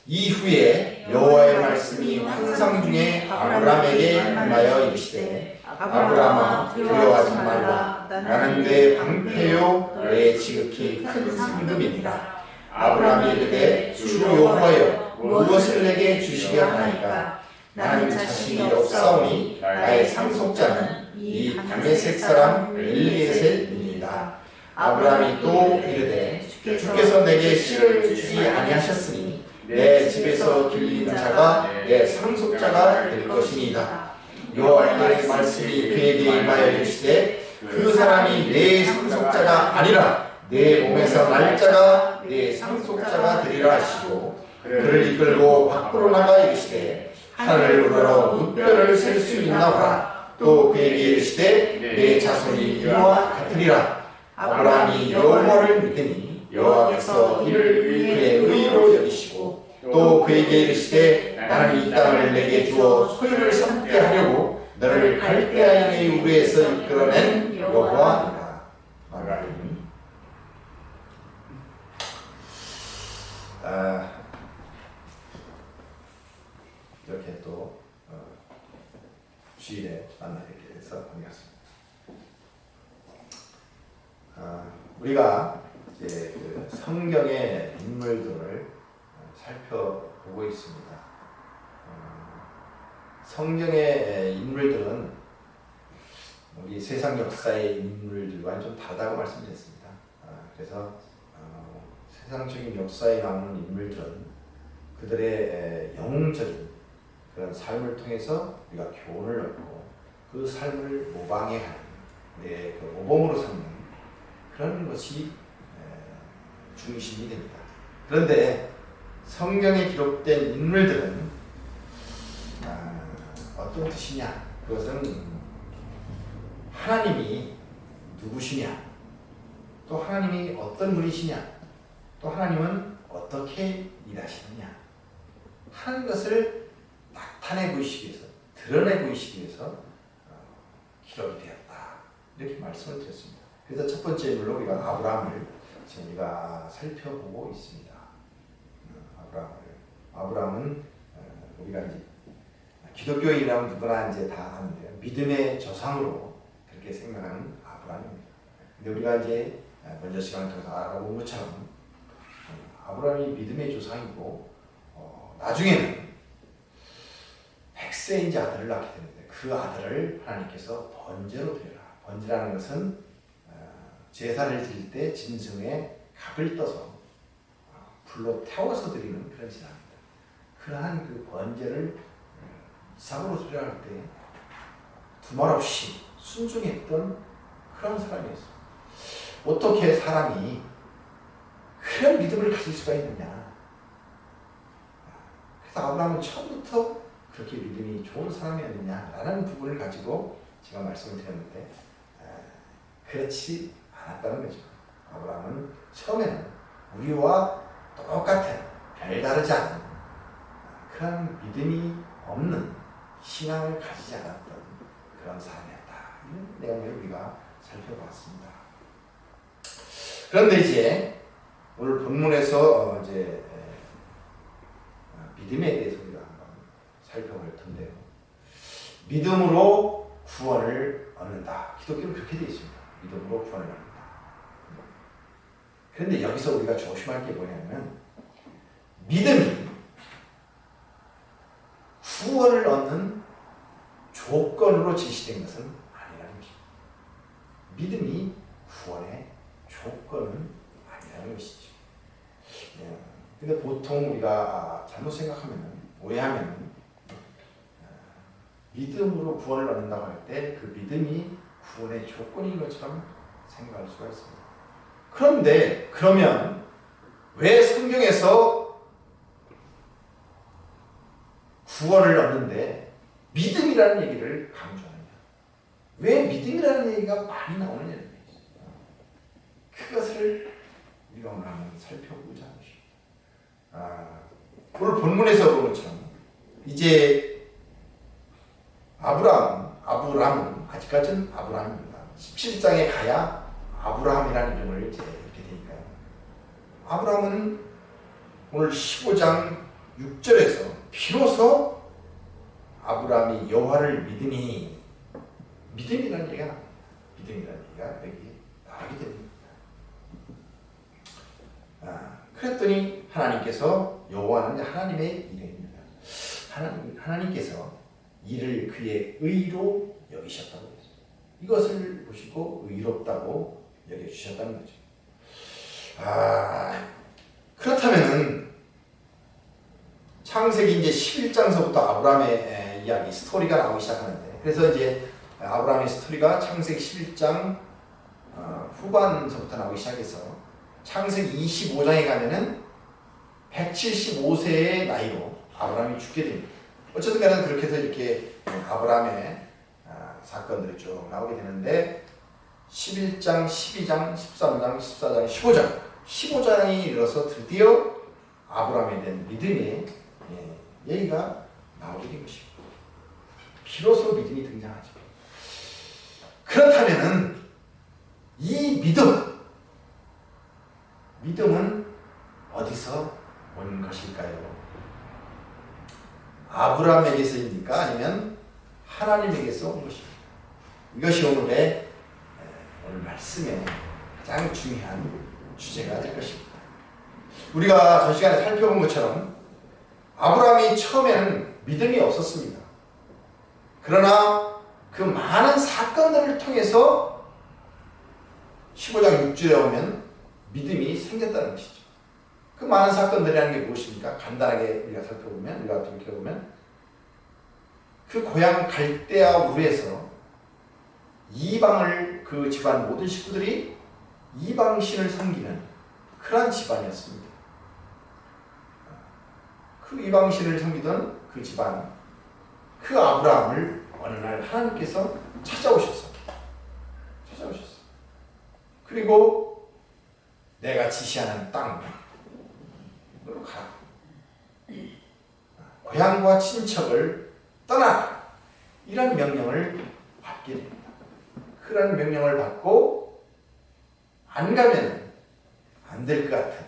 이후에 여호와의 말씀이 환상 중에 아브라함에게 임하여 이르시되 아브라함아 두려워하지 말라. 나는 내 방패요 너의 지극히 큰 상급이니라. 아브라함이 이르되 주 여호와여 무엇을 내게 주시려 하나이까. 나는 자신이 없사오니 나의 상속자는 이 다메섹 사람 엘리에셀이니이다. 아브라함이 또 이르되 주께서 내게 씨를 주지 아니하셨으니 내 집에서 길리는 자가 내 상속자가 될 것이니이다. 여호와의 말씀이 그에게 임하여 이르시되 그 사람이 내 상속자가 아니라 내 몸에서 날 자가 내 상속자가 되리라 하시고 그를 이끌고 밖으로 나가 이르시되 하늘을 우러러 물결을 셀 수 있나보라. 또 그에게 이르시되 내 자손이 이와 같으리라. 아브라함이 여호와를 믿으니 여호와께서 이를 그의 의로 여기시고 또 그에게 이르시되 나는 이 땅을 내게 주어 소유를 삼게 하려고 너를 갈대아인의 우리에서 이끌어낸 여호와니라. 아멘. 이렇게 또 주일에 만나뵙게 돼서 반갑습니다. 우리가 이제 그 성경의 인물들을 살펴보고 있습니다. 성경의 인물들은 우리 세상 역사의 인물들과는 좀 다르다고 말씀드렸습니다. 그래서 세상적인 역사에 나오는 인물들은 그들의 영웅적인 그런 삶을 통해서 우리가 교훈을 얻고 그 삶을 모방해 하는 그 모범으로 삼는 그런 것이 중심이 됩니다. 그런데 성경에 기록된 인물들은 어떤 뜻이냐? 그것은 하나님이 누구시냐? 또 하나님이 어떤 분이시냐? 또 하나님은 어떻게 일하시느냐? 하는 것을 나타내 보이시기 위해서, 드러내 보이시기 위해서 기록이 되었다. 이렇게 말씀을 드렸습니다. 그래서 첫 번째 인물로 우리가 아브라함을 지금 우리가 살펴보고 있습니다. 아브라함은 우리가 이제 기독교인이라면 누구나 이제 다 아는데요. 믿음의 조상으로 그렇게 생각하는 아브라함입니다. 근데 우리가 이제 먼저 시간을 통해서 알아본 것처럼 아브라함이 믿음의 조상이고 나중에는 100세인 아들을 낳게 되는데 그 아들을 하나님께서 번제로 드려라. 번제라는 것은 제사를 드릴 때 짐승의 각을 떠서 불로 태워서 드리는 그런 제사입니다. 그러한 그 번제를 이삭으로 드려야 할 때 두말 없이 순종했던 그런 사람이었습니다. 어떻게 사람이 그런 믿음을 가질 수가 있느냐? 그래서 아브라함은 처음부터 그렇게 믿음이 좋은 사람이었느냐라는 부분을 가지고 제가 말씀을 드렸는데 그렇지 않았다는 거죠. 아브라함은 처음에는 우리와 똑같은 별다르지 않은 그런 믿음이 없는 신앙을 가지지 않았던 그런 사람이었다. 이런 내용을 우리가 살펴봤습니다. 그런데 이제 오늘 본문에서 이제 믿음에 대해서 우리가 한번 살펴볼 텐데요. 믿음으로 구원을 얻는다. 기독교는 그렇게 되어 있습니다. 믿음으로 구원을 얻는다. 그런데 여기서 우리가 조심할 게 뭐냐면 믿음이 구원을 얻는 조건으로 제시된 것은 아니라는 것입니다. 믿음이 구원의 조건은 아니라는 것이죠. 근데 보통 우리가 잘못 생각하면, 오해하면 믿음으로 구원을 얻는다고 할 때 그 믿음이 구원의 조건인 것처럼 생각할 수가 있습니다. 그런데 그러면 왜 성경에서 구원을 얻는데 믿음이라는 얘기를 강조하느냐? 왜 믿음이라는 얘기가 많이 나오느냐는 얘기죠. 그것을 우리가 오늘 한번 살펴보자 하는 것입니다. 오늘 본문에서 보는 것처럼 이제 아브라함은 아직까지는 아브라함입니다. 17장에 가야 아브라함이라는 이름을 이제 이렇게 되니까요. 아브라함은 오늘 15장 6절에서 비로소 아브라함이 여호와를 믿으니, 믿음이라는 얘기가 나옵니다. 믿음이라는 얘기가 여기 나오게 됩니다. 그랬더니 하나님께서, 여호와는 하나님의 이름입니다. 하나님께서 이를 그의 의로 여기셨다고 했습니다. 이것을 보시고 의롭다고 여겨주셨다는 거죠. 그렇다면은 창세기 이제 11장서부터 아브라함의 이야기, 스토리가 나오기 시작하는데, 그래서 이제 아브라함의 스토리가 창세기 11장 후반서부터 나오기 시작해서 창세기 25장에 가면은 175세의 나이로 아브라함이 죽게 됩니다. 어쨌든 간에 그렇게 해서 이렇게 아브라함의 사건들이 쭉 나오게 되는데, 11장, 12장, 13장, 14장, 15장이 이르러서 드디어 아브라함에 대한 믿음의 얘기가 나오게 된 것입니다. 비로소 믿음이 등장하죠. 그렇다면은 이 믿음은 어디서 온 것일까요? 아브라함에게서입니까? 아니면 하나님에게서 온 것입니까? 이것이 오늘 말씀의 가장 중요한 주제가 될 것입니다. 우리가 전 시간에 살펴본 것처럼 아브라함이 처음에는 믿음이 없었습니다. 그러나 그 많은 사건들을 통해서 15장 6절에 오면 믿음이 생겼다는 것이죠. 그 많은 사건들이라는 게 무엇입니까? 간단하게 우리가 살펴보면, 우리가 돌이켜보면, 그 고향 갈대아 우르에서 이방을, 그 집안 모든 식구들이 이방신을 섬기는 그러한 집안이었습니다. 그 이방신을 섬기던 그 집안, 그 아브라함을 어느 날 하나님께서 찾아오셨어요. 그리고 내가 지시하는 땅으로 가라. 고향과 친척을 떠나라. 이런 명령을 받게 됩니다. 그런 명령을 받고 안 가면 안 될 것 같은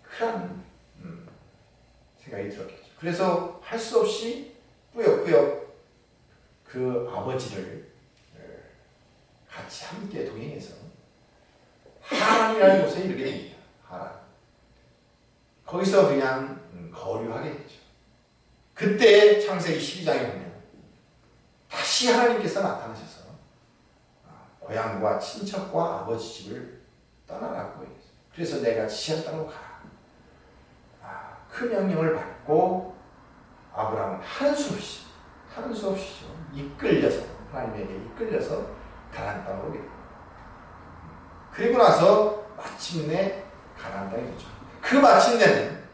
그런 생각이 들었겠죠. 그래서 할 수 없이 꾸역꾸역 그 아버지를 같이 함께 동행해서 하란이라는 곳에 이르게 됩니다. 하란. 거기서 그냥 거류하게 되죠. 그때 창세기 12장에 보면 다시 하나님께서 나타나셔서 고향과 친척과 아버지 집을 떠나라고 했어요. 그래서 내가 지시한 땅으로 가라. 그 명령을 받고 아브라함은 하는 수 없이죠. 이끌려서, 하나님에게 이끌려서 가나안 땅으로 오게 됩니다. 그리고 나서 마침내 가나안 땅이 되죠. 그 마침내는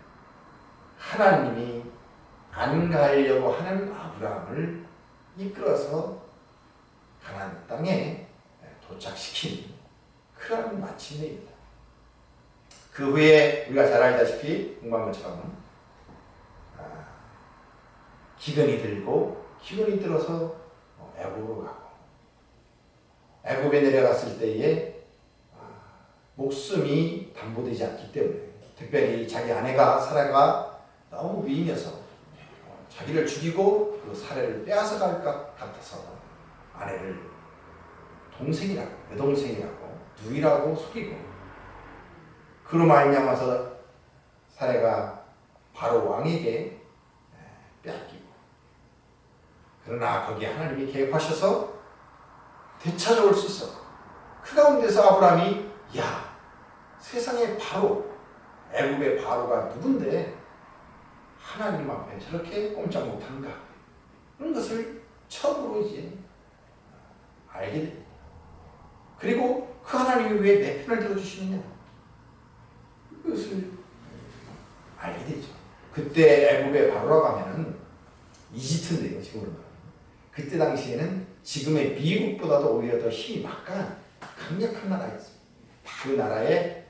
하나님이 안 가려고 하는 아브라함을 이끌어서 가나안 땅에 도착시킨 그런 마침내입니다. 그 후에 우리가 잘 알다시피 공부한 것처럼 기근이 들어서 애굽으로 가고, 애굽에 내려갔을 때에 목숨이 담보되지 않기 때문에, 특별히 자기 아내가 사라가 너무 미인해서 자기를 죽이고 그 사례를 빼앗아갈 것 같아서 아내를 동생이라고, 여동생이라고, 누이라고 속이고, 그로 말미암아서 사례가 바로 왕에게 빼앗기고, 그러나 거기에 하나님이 개입하셔서 되찾아올 수 있어. 그 가운데서 아브라함이, 야, 세상의 바로, 애굽의 바로가 누군데 하나님 앞에 저렇게 꼼짝 못한가, 그런 것을 처음으로 이제 알게 됩니다. 그리고 그 하나님이 왜 내 편을 들어주시느냐, 그것을 알게 되죠. 그때 애굽의 바로라고 하면은 이집트인데요, 지금으로 말하면. 그때 당시에는 지금의 미국보다도 오히려 더 힘이 강력한 나라였습니다. 그 나라의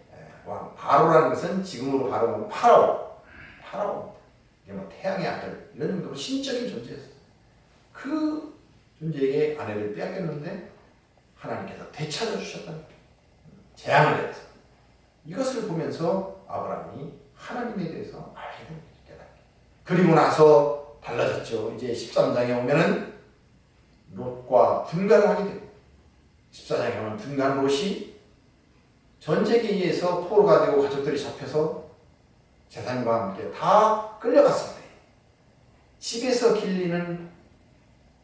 왕 바로라는 것은 지금으로 바로 보면 파라오. 이게 뭐 태양의 아들, 이런 정도로 신적인 존재였어요. 그 존재에게 아내를 빼앗겼는데 하나님께서 되찾아 주셨다는 거예요. 재앙을 해서. 이것을 보면서 아브라함이 하나님에 대해서 알게 됩니다. 깨닫게. 그리고 나서 달라졌죠. 이제 13장에 오면은 롯과 분간을 하게 됩니다. 14장에 오면 분간 롯이 전쟁에 의해서 포로가 되고 가족들이 잡혀서 재산과 함께 다 끌려갔을 때 집에서 길리는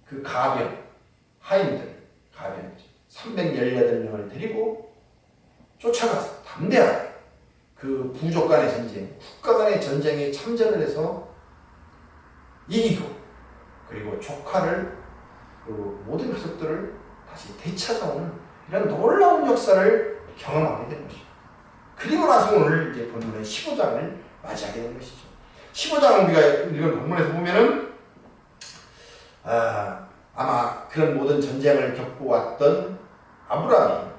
그 가변, 하인들, 가변 318명을 데리고 쫓아가서 담대하게 그 부족 간의 전쟁, 국가 간의 전쟁에 참전을 해서 이기고, 그리고 조카를, 그 모든 가족들을 다시 되찾아오는 이런 놀라운 역사를 경험하게 된 것입니다. 그리고 나서 오늘 이제 본문의 15장을 맞이하게 된 것이죠. 15장 우리가 이걸 본문에서 보면은 아마 그런 모든 전쟁을 겪고 왔던 아브라함이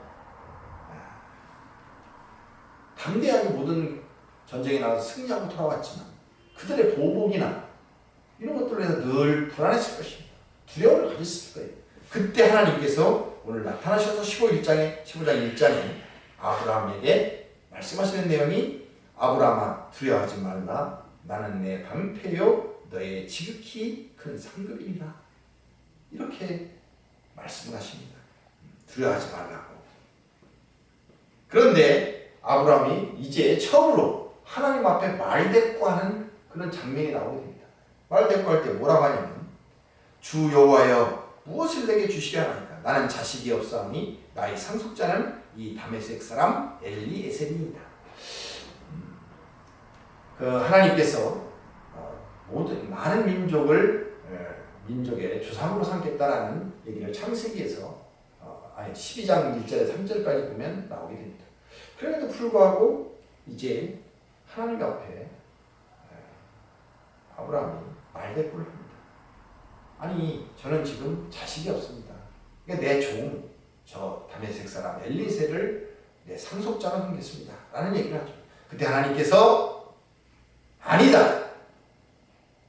담대하게 모든 전쟁에 나가서 승리하고 돌아왔지만 그들의 보복이나 이런 것들로 해서 늘 불안했을 것입니다. 두려움을 가졌을 거예요. 그때 하나님께서 오늘 나타나셔서 15장 1장에 아브라함에게 말씀하시는 내용이 아브라함아 두려워하지 말라. 나는 내 방패요 너의 지극히 큰 상급이니라. 이렇게 말씀을 하십니다. 두려워하지 말라고. 그런데 아브라함이 이제 처음으로 하나님 앞에 말대꾸하는 그런 장면이 나오게 됩니다. 말대꾸할 때 뭐라고 하냐면 주 여호와여 무엇을 내게 주시려 하나이까? 나는 자식이 없사오니 나의 상속자는 이 다메섹 사람 엘리에셀입니다. 그 하나님께서 모든 많은 민족의 조상으로 삼겠다라는 얘기를 창세기에서 아예 12장 1절에 3절까지 보면 나오게 됩니다. 그럼에도 불구하고 이제 하나님 앞에 아브라함이 말대꾸를 합니다. 아니 저는 지금 자식이 없습니다. 그러니까 내 종, 저 다메섹 사람 엘리에셀을 내 상속자로 삼겠습니다 라는 얘기를 하죠. 그때 하나님께서 아니다.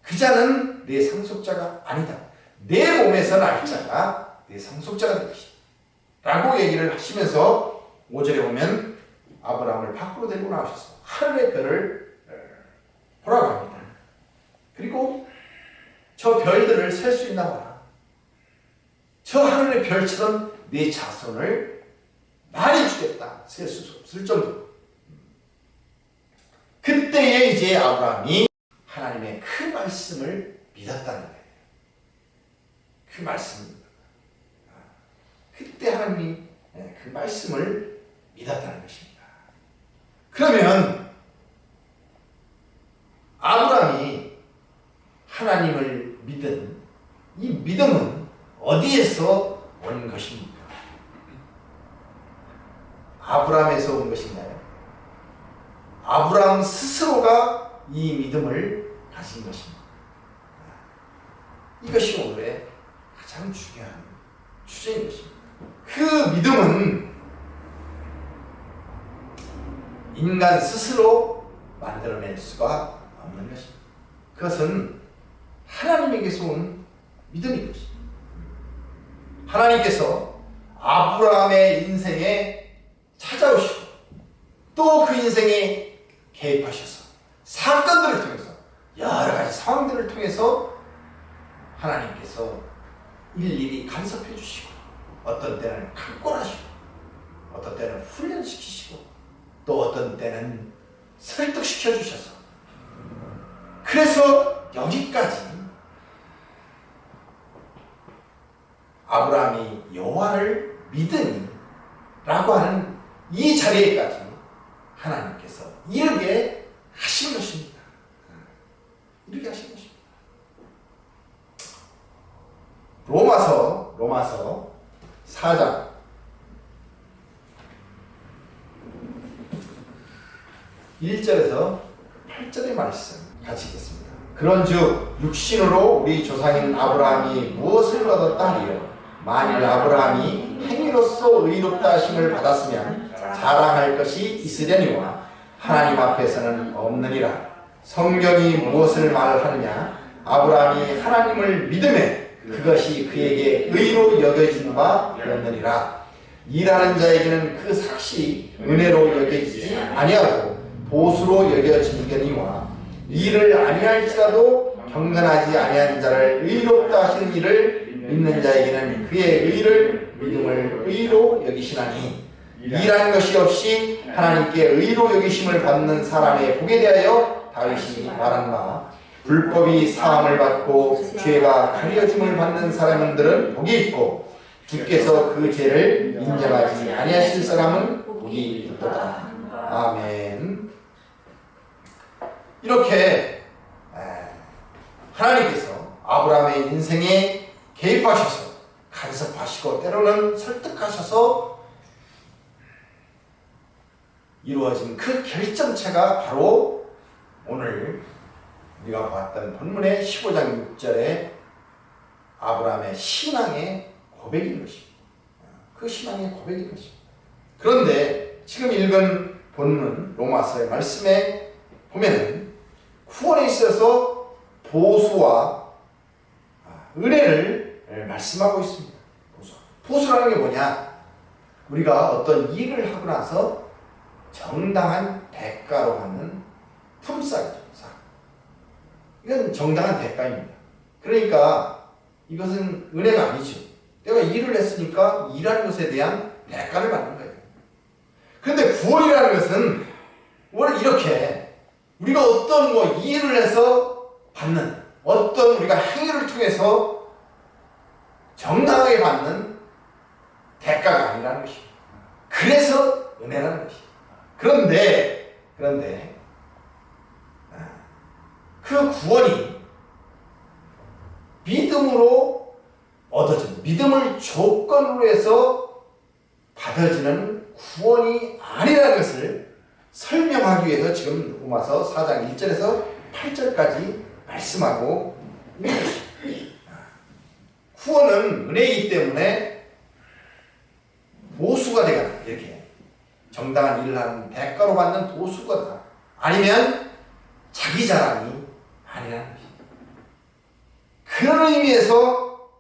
그 자는 내 상속자가 아니다. 내 몸에서 날 자가 내 상속자가 될 것이다 라고 얘기를 하시면서 5절에 보면 아브라함을 밖으로 데리고 나오셔서 하늘의 별을 보라고 합니다. 그리고 저 별들을 셀 수 있나 봐라. 저 하늘의 별처럼 네 자손을 많이 주겠다. 셀 수 없을 정도로. 그때에 이제 아브라함이 하나님의 그 말씀을 믿었다는 거예요. 그 말씀. 그때 하나님이 그 말씀을 믿었다는 것입니다. 그러면 아브라함이 하나님을 믿은 이 믿음은 어디에서 온 것입니까? 아브라함에서 온 것인가요? 아브라함 스스로가 이 믿음을 가진 것입니다. 이것이 오늘의 가장 중요한 주제인 것입니다. 그 믿음은 인간 스스로 만들어낼 수가 없는 것입니다. 그것은 하나님에게서 온 믿음인 것입니다. 하나님께서 아브라함의 인생에 찾아오시고 또 그 인생에 개입하셔서 사건들을 통해서 여러 가지 상황들을 통해서 하나님께서 일일이 간섭해 주시고 어떤 때는 강권하시고 어떤 때는 훈련시키시고 또 어떤 때는 설득시켜 주셔서 그래서 여기까지 아브라함이 여호와를 믿으니 라고 하는 이 자리에까지 하나님께서 이르게 하신 것입니다. 이르게 하신 것입니다. 로마서 4장 1절에서 8절의 말씀 같이 읽겠습니다. 그런즉 육신으로 우리 조상인 아브라함이 무엇을 얻었다 하리요? 만일 아브라함이 행위로서 의롭다 하심을 받았으면 자랑할 것이 있으려니와 하나님 앞에서는 없느니라. 성경이 무엇을 말하느냐? 아브라함이 하나님을 믿음에 그것이 그에게 의로 여겨진 바 되었느니라. 일하는 자에게는 그 삭시 은혜로 여겨지지 아니하고 보수로 여겨지니와 일을 아니할지라도 경건하지 아니한 자를 의롭다 하시는 이를 믿는 자에게는 그의 의를 믿음을 의로 여기시나니 일하는 것이 없이 하나님께 의로 여기심을 받는 사람의 복에 대하여 다윗이 말한 바 불법이 사함을 받고 죄가 가려짐을 받는 사람들은 복이 있고 주께서 그 죄를 인정하지 아니하실 사람은 복이 있도다. 아멘. 이렇게 하나님께서 아브라함의 인생에 개입하셔서 간섭하시고 때로는 설득하셔서 이루어진 그 결정체가 바로 오늘 우리가 봤던 본문의 15장 6절에 아브라함의 신앙의 고백인 것입니다. 그 신앙의 고백인 것입니다. 그런데 지금 읽은 본문 로마서의 말씀에 보면은 구원에 있어서 보수와 은혜를 말씀하고 있습니다. 보수라는 게 뭐냐? 우리가 어떤 일을 하고 나서 정당한 대가로 받는 품삯이죠. 이건 정당한 대가입니다. 그러니까 이것은 은혜가 아니죠. 내가 일을 했으니까 일하는 것에 대한 대가를 받는 거예요. 그런데 구원이라는 것은 원래 이렇게 우리가 어떤 일을 해서 받는 어떤 우리가 행위를 통해서 정당하게 받는 대가가 아니라는 것입니다. 그래서 은혜라는 것입니다. 그런데 그 구원이 믿음으로 얻어지는, 믿음을 조건으로 해서 받아지는 구원이 아니라는 것을 설명하기 위해서 지금 로마서 4장 1절에서 8절까지 말씀하고 있는 것입니다. 구원은 은혜이기 때문에 보수가 되거나 이렇게 정당한 일을 하는 대가로 받는 보수가 아니면 자기 자랑이 아니라는 것입니다. 그런 의미에서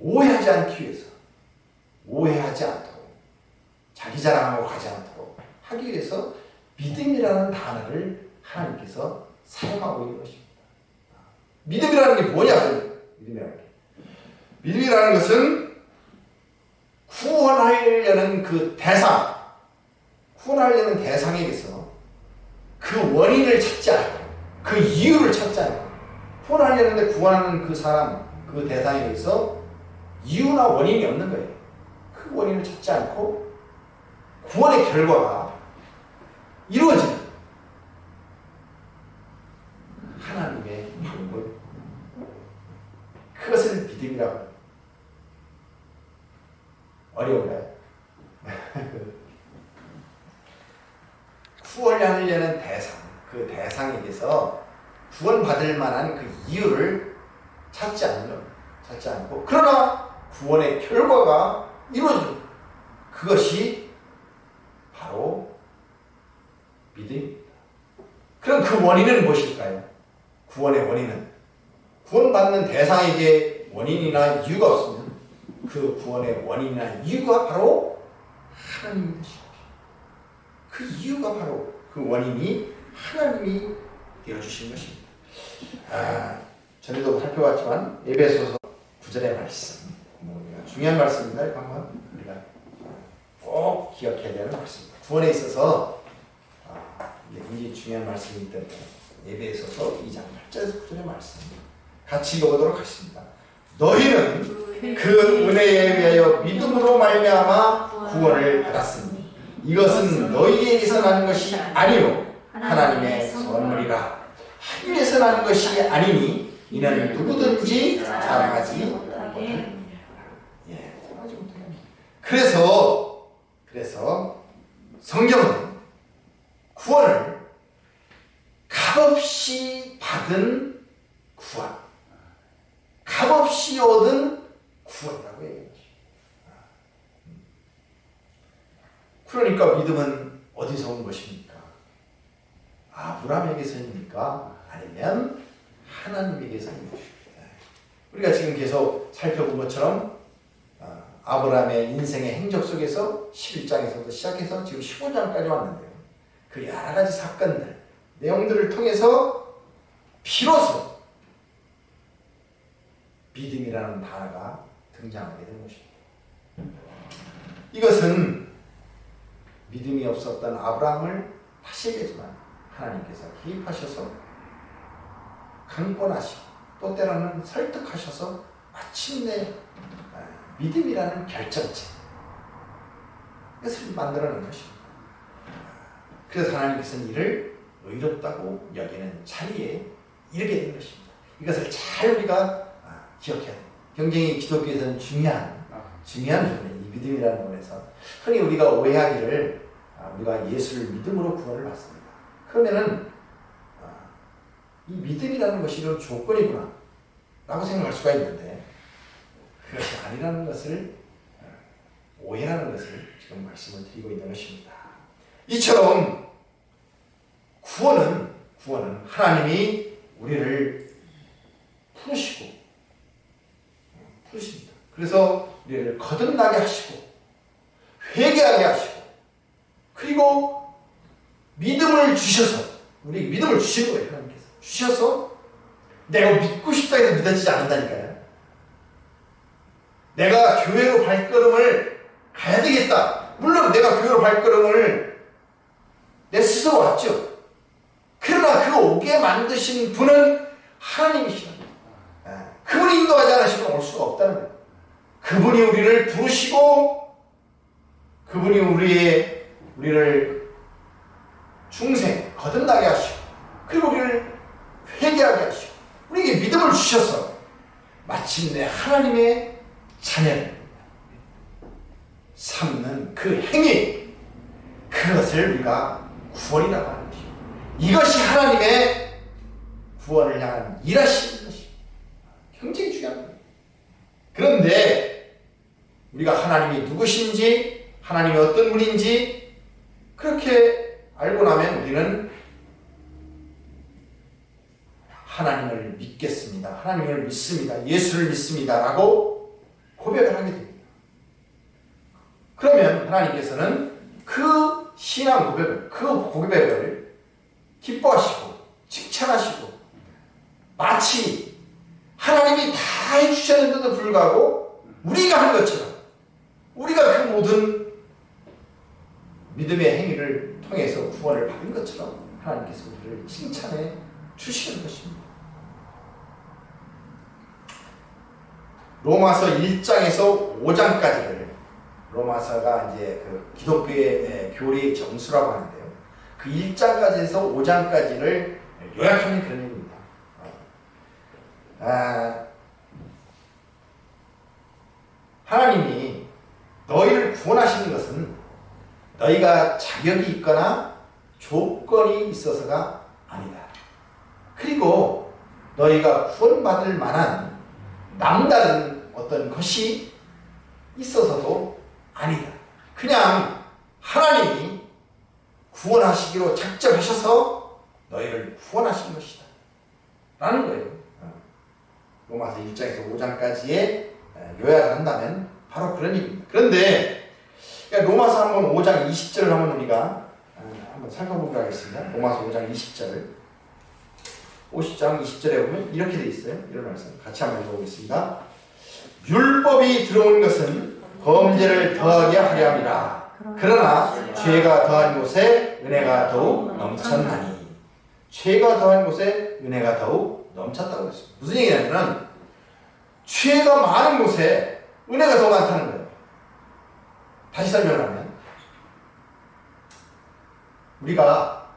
오해하지 않기 위해서, 오해하지 않도록, 자기 자랑하고 가지 않도록 하기 위해서 믿음이라는 단어를 하나님께서 사용하고 있는 것입니다. 믿음이라는 게 뭐냐? 믿음이라는 것은 구원하려는 그 대상, 구원하려는 대상에게서 그 원인을 찾지 않고, 그 이유를 찾지 않고, 구원하려는데 구원하는 그 사람, 그 대상에게서 이유나 원인이 없는 거예요. 그 원인을 찾지 않고 구원의 결과가 이루어지는 하나님의 방법, 그것을 믿음이라고 합니다. 어려운가요? 구원하려는 대상, 그 대상에게서 구원받을 만한 그 이유를 찾지 않고, 그러나 구원의 결과가 이루어집니다. 그것이 바로 믿음입니다. 그럼 그 원인은 무엇일까요? 구원의 원인은 구원받는 대상에게 원인이나 이유가 없으면 그 구원의 원인이나 이유가 바로 하나님인 것입니다. 그 이유가 바로 그 원인이 하나님이 되어주신 것입니다. 전에도 살펴봤지만 에베소서 9절의 말씀, 중요한 말씀입니다. 이거 한번 우리가 꼭 기억해야 되는 말씀입니다. 구원에 있어서 굉장히 중요한 말씀이기 때문에 에베소서 2장 8절에서 9절의 말씀 같이 읽어보도록 하겠습니다. 너희는 그 은혜에 의하여 믿음으로 말미암아 구원을 받았으니 이것은 너희에게서 나는 것이 아니요 하나님의 선물이라. 하늘에서 나는 것이 아니니 이는 누구든지 자랑하지 못하게. 그래서 성경은 구원을 값없이 받은 구원, 값없이 얻은 구원이라고 얘기합니다. 그러니까 믿음은 어디서 온 것입니까? 아브라함에게서입니까? 아니면 하나님에게서 온 것입니다. 우리가 지금 계속 살펴본 것처럼 아브라함의 인생의 행적 속에서 11장에서부터 시작해서 지금 15장까지 왔는데요. 그 여러 가지 사건들, 내용들을 통해서 비로소 믿음이라는 단어가 등장하게 된 것입니다. 이것은 믿음이 없었던 아브라함을 다시 얘기하지만 하나님께서 개입하셔서 강권하시고 또 때로는 설득하셔서 마침내 믿음이라는 결정체 이것을 만들어낸 것입니다. 그래서 하나님께서는 이를 의롭다고 여기는 자리에 이르게 된 것입니다. 이것을 잘 우리가 기억해야 돼요. 굉장히 기독교에서는 중요한 부분이에요. 이 믿음이라는 부분에서 흔히 우리가 오해하기를 우리가 예수를 믿음으로 구원을 받습니다. 그러면은 이 믿음이라는 것이 이런 조건이구나 라고 생각할 수가 있는데 그것이 아니라는 것을 오해하는 것을 지금 말씀을 드리고 있는 것입니다. 이처럼 구원은 하나님이 우리를 부르십니다. 그래서 우리를 거듭나게 하시고 회개하게 하시고 그리고 믿음을 주셔서 우리에게 믿음을 주신 거예요. 하나님께서 주셔서 내가 믿고 싶다 해서 믿어지지 않는다니까요. 내가 교회로 발걸음을 가야 되겠다. 물론 내가 교회로 발걸음을 내 스스로 왔죠. 그러나 그 오게 만드신 분은 하나님이시다. 그분이 인도하지 않으시면 올 수가 없다는 거예요. 그분이 우리를 부르시고 그분이 우리를 중생 거듭나게 하시고 그리고 우리를 회개하게 하시고 우리에게 믿음을 주셔서 마침내 하나님의 자녀를 삼는 그 행위 그것을 우리가 구원이라고 하는 것입니다. 이것이 하나님의 구원을 향한 일하시는 것입니다. 굉장히 중요한 겁니다. 그런데 우리가 하나님이 누구신지 하나님이 어떤 분인지 그렇게 알고 나면 우리는 하나님을 믿겠습니다. 하나님을 믿습니다. 예수를 믿습니다. 라고 고백을 하게 됩니다. 그러면 하나님께서는 그 신앙 고백을, 그 고백을 기뻐하시고 칭찬하시고 마치 하나님이 다 해주셨는데도 불구하고 우리가 한 것처럼 우리가 그 모든 믿음의 행위를 통해서 구원을 받은 것처럼 하나님께서 우리를 칭찬해 주시는 것입니다. 로마서 1장에서 5장까지를 로마서가 이제 그 기독교의 교리의 정수라고 하는데요. 그 1장까지에서 5장까지를 요약하는 그런 얘기입니다. 하나님이 너희를 구원하시는 것은 너희가 자격이 있거나 조건이 있어서가 아니다. 그리고 너희가 구원받을 만한 남다른 어떤 것이 있어서도 아니다. 그냥 하나님이 구원하시기로 작정하셔서 너희를 구원하신 것이다. 라는 거예요. 로마서 1장에서 5장까지의 요약을 한다면 바로 그런 얘기입니다. 그런데 로마서 한번 5장 20절을 한번 우리가 한번 살펴보기로 하겠습니다. 로마서 5장 20절 50장 20절에 보면 이렇게 되어 있어요. 이런 말씀 같이 한번 읽어보겠습니다. 율법이 들어온 것은 범죄를 더하게 하려 함이라. 그러나 죄가 더한 곳에 은혜가 더욱 넘쳤나니. 죄가 더한 곳에 은혜가 더욱 넘쳤다고 했습니다. 무슨 얘기냐면 죄가 많은 곳에 은혜가 더 많다는 거예요. 다시 설명하면 우리가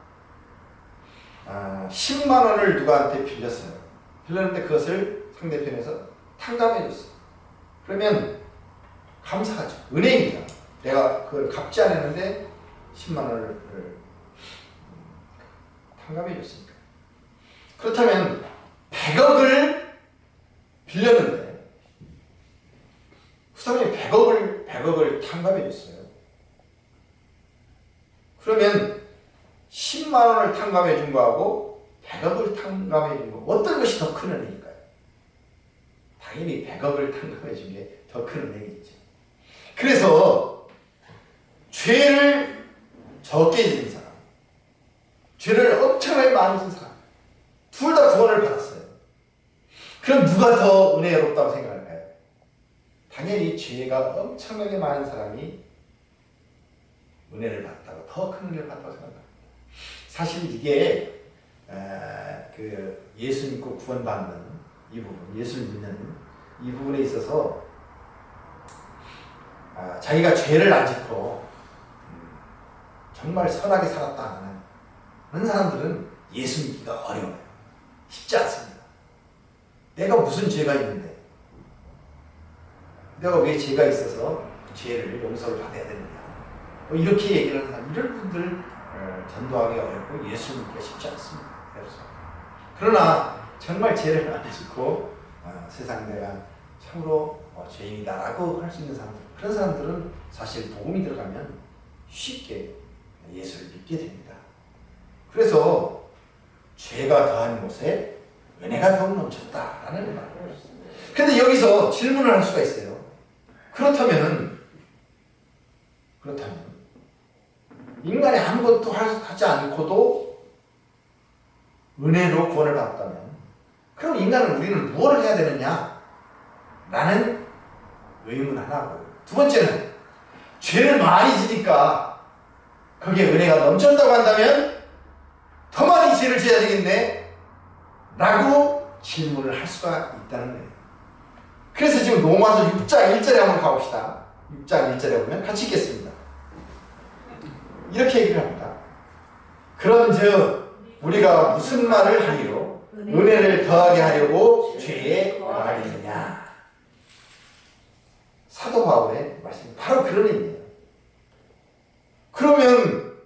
10만 원을 누구한테 빌렸어요. 빌렸는데 그것을 상대편에서 탕감해 줬어요. 그러면 감사하죠. 은혜입니다. 내가 그걸 갚지 않았는데 10만 원을 탕감해 줬으니까. 그렇다면 100억을 빌렸는데 그 사람이 100억을 탕감해 줬어요. 그러면 10만 원을 탕감해 준 거하고 100억을 탕감해 준 거 어떤 것이 더 큰 은혜일까요? 당연히 100억을 탕감해 준 게 더 큰 은혜겠죠. 그래서 죄를 적게 지은 사람, 죄를 엄청나게 많이 지은 사람 둘 다 구원을 받았어요. 그럼 누가 더 은혜롭다고 생각할까요? 당연히 죄가 엄청나게 많은 사람이 은혜를 받았다고, 더 큰 은혜를 받았다고 생각합니다. 사실 이게 그 예수 믿고 구원받는 이 부분, 예수를 믿는 이 부분에 있어서 자기가 죄를 안 짓고 정말 선하게 살았다 하는 사람들은 예수 믿기가 어려워요. 쉽지 않습니다. 내가 무슨 죄가 있는데, 내가 왜 죄가 있어서 죄를 용서를 받아야 되느냐, 이렇게 얘기를 하는 사람, 이런 분들 전도하기 어렵고 예수 믿기가 쉽지 않습니다. 그러나 정말 죄를 안 짓고 세상 내가 참으로 죄인이다라고 할 수 있는 사람들, 그런 사람들은 사실 복음이 들어가면 쉽게 예수를 믿게 됩니다. 그래서 죄가 더한 곳에 은혜가 더욱 넘쳤다라는 말을. 그런데 여기서 질문을 할 수가 있어요. 그렇다면 인간이 아무것도 하지 않고도 은혜로 구원을 받았다면, 그럼 우리는 무엇을 해야 되느냐? 라는 의문 하나고, 두 번째는 죄를 많이 지니까 거기에 은혜가 넘쳤다고 한다면 더 많이 죄를 지어야 되겠네? 라고 질문을 할 수가 있다는 거예요. 그래서 지금 로마서 6장 1절에 한번 가봅시다. 6장 1절에 보면 같이 읽겠습니다. 이렇게 얘기를 합니다. 그런즉 우리가 무슨 말을 하리요? 은혜를 더하게 하려고 죄에 거하리느냐? 사도 바울의 말씀이 바로 그런 의미예요. 그러면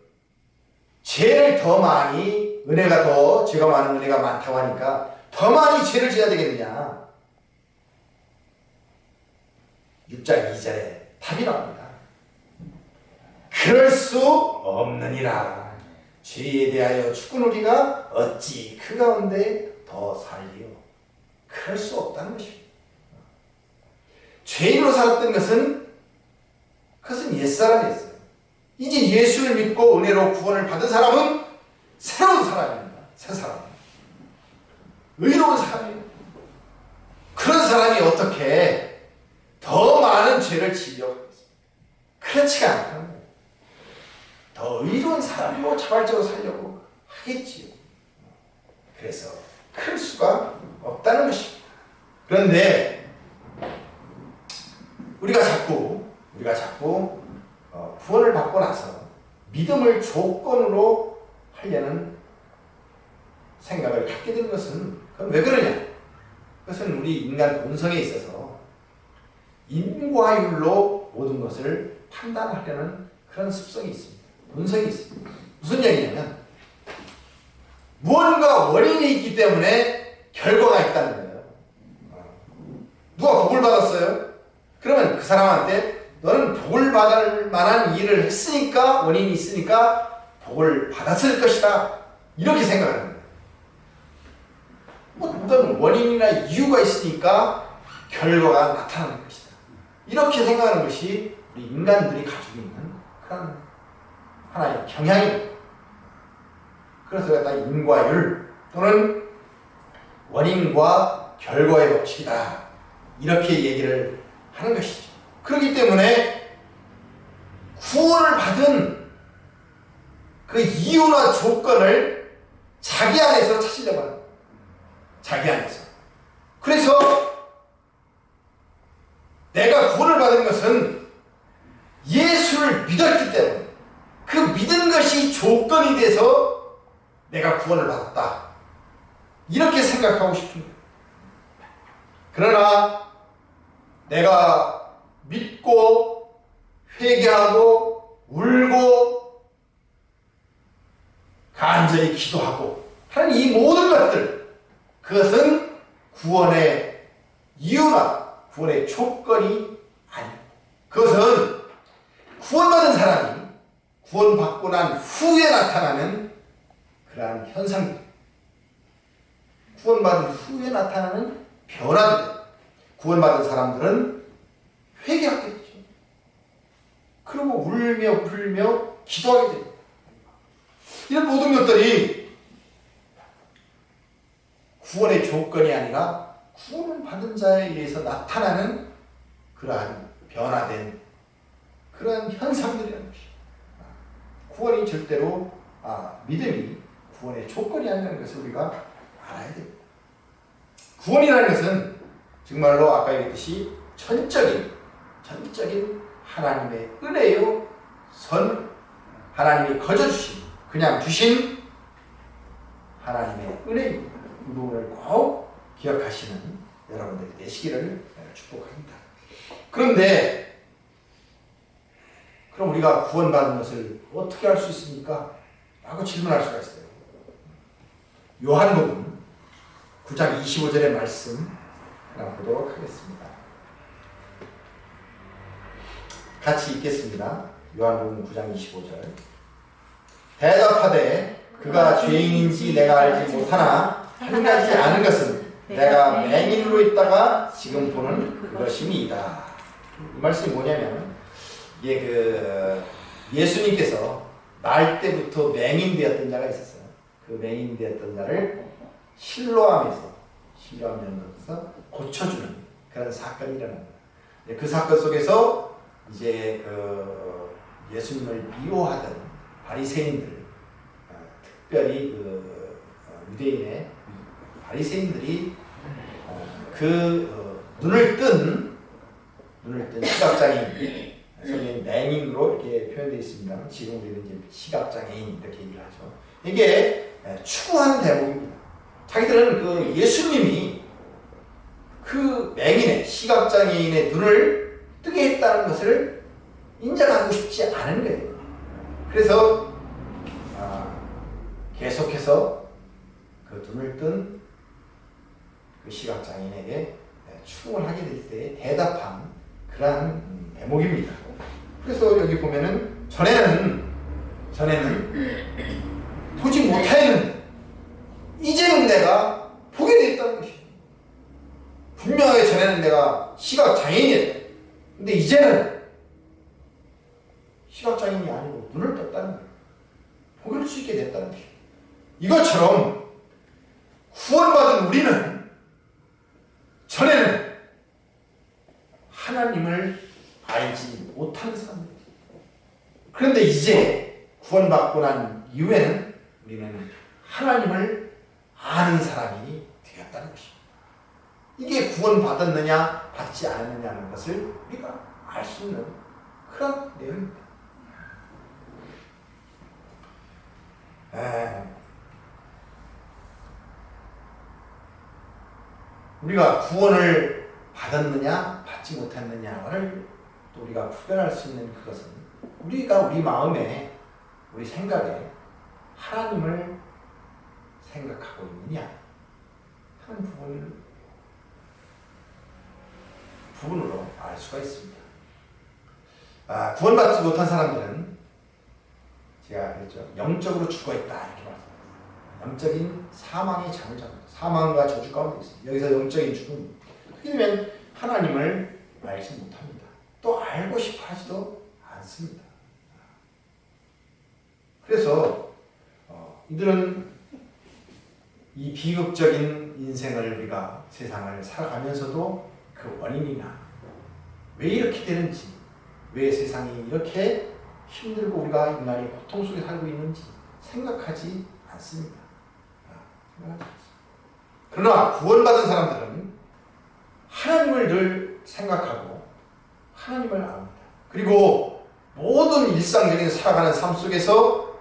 죄를 더 많이, 은혜가 더, 죄가 많은 은혜가 많다고 하니까 더 많이 죄를 지어야 되겠느냐? 6장 2절에 답이 나옵니다. 그럴 수 없느니라. 죄에 대하여 죽은 우리가 어찌 그 가운데 더 살리요? 그럴 수 없다는 것입니다. 죄인으로 살았던 그것은 옛사람이었어요. 이제 예수를 믿고 은혜로 구원을 받은 사람은 새로운 사람입니다. 새 사람. 의로운 사람이에요. 그런 사람이 어떻게 더 많은 죄를 지으려고 하겠습니까? 그렇지가 않다는 거예요. 더 의로운 사람으로 자발적으로 살려고 하겠지요. 그래서 클 수가 없다는 것입니다. 그런데 우리가 자꾸 구원을 받고 나서 믿음을 조건으로 하려는 생각을 갖게 된 것은, 그건 왜 그러냐? 그것은 우리 인간 본성에 있어서 인과율로 모든 것을 판단하려는 그런 습성이 있습니다. 본성이 있습니다. 무슨 얘기냐면, 무언가 원인이 있기 때문에 결과가 있다는 거예요. 누가 복을 받았어요? 그러면 그 사람한테 너는 복을 받을 만한 일을 했으니까, 원인이 있으니까 복을 받았을 것이다, 이렇게 생각하는 거예요. 어떤 원인이나 이유가 있으니까 결과가 나타나는 것이다, 이렇게 생각하는 것이 우리 인간들이 가지고 있는 그런 하나의 경향입니다. 그래서 인과율 또는 원인과 결과의 법칙이다, 이렇게 얘기를 하는 것이죠. 그렇기 때문에 구원을 받은 그 이유나 조건을 자기 안에서 찾으려고 합니다. 자기 안에서. 그래서 내가 구원을 받은 것은 예수를 믿었기 때문에, 그 믿은 것이 조건이 돼서 내가 구원을 받았다, 이렇게 생각하고 싶습니다. 그러나 내가 믿고 회개하고 울고 간절히 기도하고 하는 이 모든 것들, 그것은 구원의 이유나 구원의 조건이 아닙니다. 그것은 구원받은 사람이 구원받고 난 후에 나타나는 그러한 현상입니다. 구원받은 후에 나타나는 변화입니다. 구원받은 사람들은 회개하게 되죠. 그리고 울며 불며 기도하게 됩니다. 이런 모든 것들이 구원의 조건이 아니라 구원을 받은 자에 의해서 나타나는 그러한 변화된 그런 현상들이라는 것이죠. 구원이 절대로 믿음이 구원의 조건이 아니라는 것을 우리가 알아야 됩니다. 구원이라는 것은 정말로 아까 얘기했듯이 전적인 하나님의 은혜요. 하나님이 거저주신 그냥 주신 하나님의 은혜입니다. 이 부분을 꼭 기억하시는 여러분들이 되시기를 축복합니다. 그런데 그럼 우리가 구원받은 것을 어떻게 알 수 있습니까? 라고 질문할 수가 있어요. 요한복음 9장 25절의 말씀 하나 보도록 하겠습니다. 같이 읽겠습니다. 요한복음 9장 25절. 대답하되 그가 죄인인지 내가 알지 못하나 한 가지 아는 것은 내가 맹인으로 있다가 지금 보는 그것임이다. 이 말씀이 뭐냐면 이게 예수님께서 날 때부터 맹인 되었던 자가 있었어요. 그 맹인 되었던 자를 실로암에서 고쳐주는 그런 사건이 일어납니다. 그 사건 속에서 이제 예수님을 미워하던 바리새인들, 특별히 유대인의 바리새인들이 눈을 뜬 시각장애인, 성경에 맹인으로 이렇게 표현되어 있습니다. 지금 우리는 이제 시각장애인 이렇게 얘기를 하죠. 이게 추구하는 대목입니다. 자기들은 예수님이 그 맹인의 시각장애인의 눈을 뜨게 했다는 것을 인정하고 싶지 않은 거예요. 그래서 계속해서 그 눈을 뜬 그 시각장애인에게 추궁을 하게 될 때 대답한 그러한 대목입니다. 그래서 여기 보면은 전에는 보지 못하였는데 이제는 내가 보게 되었다는 것이에요. 분명하게 전에는 내가 시각장애인이었다. 근데 이제는 시각장애인이 아니고 눈을 떴다는 거예요. 보길 수 있게 됐다는 것이에요. 이것처럼 구원받은 우리는 전에는 하나님을 알지 못하는 사람들이에요. 그런데 이제 구원받고 난 이후에는 우리는 하나님을 아는 사람이 되었다는 것입니다. 이게 구원받았느냐 받지 않았느냐는 것을 우리가 알 수 있는 그런 내용입니다. 우리가 구원을 받았느냐 받지 못했느냐를 또 우리가 구별할 수 있는 그것은 우리가 우리 마음에 우리 생각에 하나님을 생각하고 있느냐 하는 부분으로 알 수가 있습니다. 구원받지 못한 사람들은 제가 그랬죠. 영적으로 죽어있다 이렇게 말씀드렸어요. 영적인 사망의 잠을 잡니다. 사망과 저주 가운데 있습니다. 여기서 영적인 죽음. 그렇게 되면 하나님을 알지 못합니다. 또 알고 싶어 하지도 않습니다. 그래서 이들은 이 비극적인 인생을 우리가 세상을 살아가면서도 그 원인이나 왜 이렇게 되는지, 왜 세상이 이렇게 힘들고 우리가 인간이 고통 속에 살고 있는지 생각하지 않습니다. 그러나 구원받은 사람들은 하나님을 늘 생각하고 하나님을 압니다. 그리고 모든 일상적인 살아가는 삶 속에서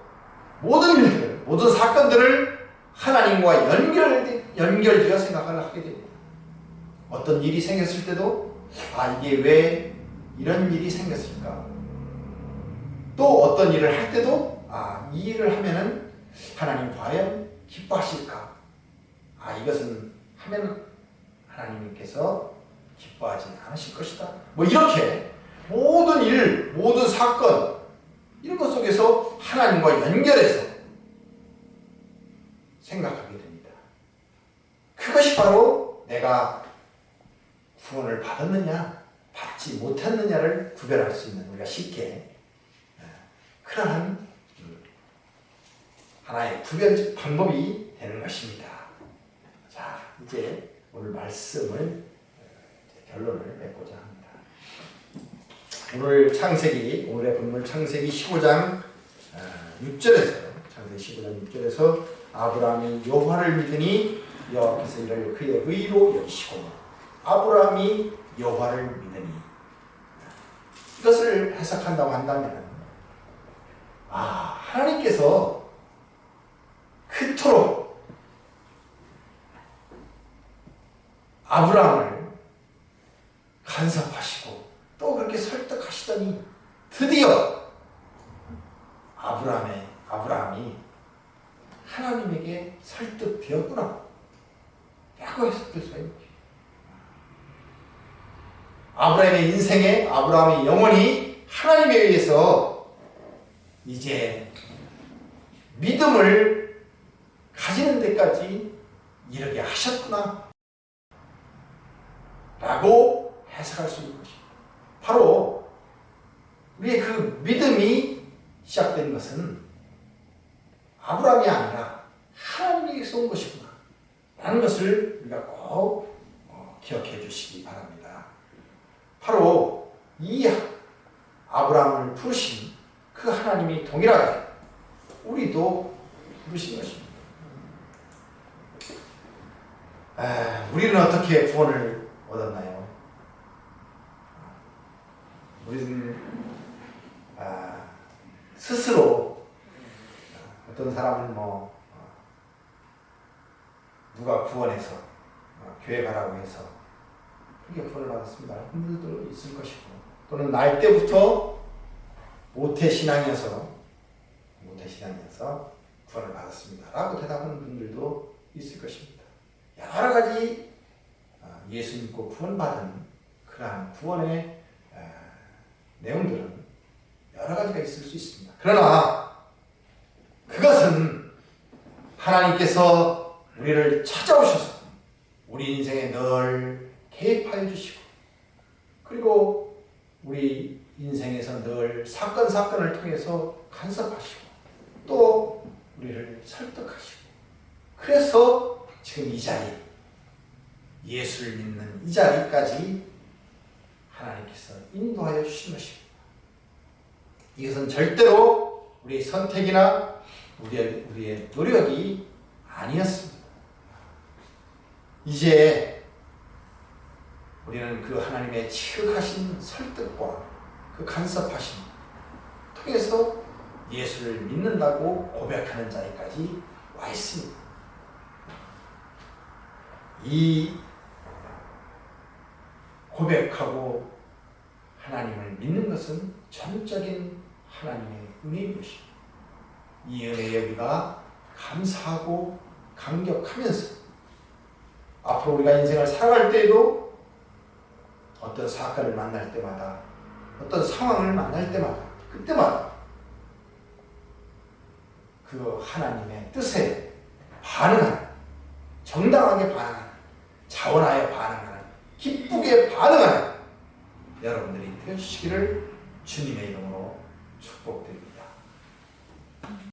모든 일들, 모든 사건들을 하나님과 연결되어 생각을 하게 됩니다. 어떤 일이 생겼을 때도 이게 왜 이런 일이 생겼을까? 또 어떤 일을 할 때도 이 일을 하면은 하나님 과연 기뻐하실까? 이것은 하면 하나님께서 기뻐하지 않으실 것이다. 이렇게 모든 일, 모든 사건 이런 것 속에서 하나님과 연결해서 생각하게 됩니다. 그것이 바로 내가 구원을 받았느냐, 받지 못했느냐를 구별할 수 있는 우리가 쉽게 그러한 하나의 구별 방법이 되는 것입니다. 자, 이제 오늘 말씀을 결론을 맺고자 합니다. 오늘의 본문 창세기 15장 6절에서 창세기 15장 6절에서 아브라함이 여호와를 믿으니 여호와께서 이를 그의 의로 여기시고 아브라함이 여호와를 믿으니, 이것을 해석한다고 한다면 하나님께서 그토록 아브라함을 간섭하시고 또 그렇게 설득하시더니 드디어 아브라함이 하나님에게 설득되었구나 라고 해석될 수가 있는 거죠. 아브라함의 영혼이 하나님에 의해서 이제 믿음을 가지는 데까지 이르게 하셨구나 라고 해석할 수 있는 것입니다. 바로 우리의 그 믿음이 시작된 것은 아브라함이 아니라 하나님에게서 온 것이구나 라는 것을 우리가 꼭 기억해 주시기 바랍니다. 바로 이 아브라함을 부르신 그 하나님이 동일하게 우리도 부르신 것입니다. 우리는 어떻게 구원을 얻었나요? 우리는 스스로, 어떤 사람은 누가 구원해서 교회 가라고 해서 그렇게 구원을 받았습니다. 분들도 있을 것이고, 또는 날 때부터 모태신앙이어서 구원을 받았습니다 라고 대답하는 분들도 있을 것입니다. 여러 가지 예수 믿고 구원받은 그러한 구원의 내용들은 여러 가지가 있을 수 있습니다. 그러나 그것은 하나님께서 우리를 찾아오셔서 우리 인생에 늘 개입하여 주시고, 그리고 우리 인생에서 늘 사건을 통해서 간섭하시고 또 우리를 설득하시고, 그래서 지금 이 자리, 예수를 믿는 이 자리까지 하나님께서 인도하여 주신 것입니다. 이것은 절대로 우리의 선택이나 우리의 노력이 아니었습니다. 이제 우리는 그 하나님의 지극하신 설득과 그 간섭하심 통해서 예수를 믿는다고 고백하는 자리까지 와 있습니다. 이 고백하고 하나님을 믿는 것은 전적인 하나님의 은혜인 것입니다. 이 은혜에 우리가 감사하고 감격하면서 앞으로 우리가 인생을 살아갈 때에도 어떤 사건을 만날 때마다, 어떤 상황을 만날 때마다, 그때마다 그 하나님의 뜻에 반응하는, 정당하게 반응하는, 자원하여 반응하는, 기쁘게 반응하는 여러분들이 되시기를 주님의 이름으로 축복드립니다.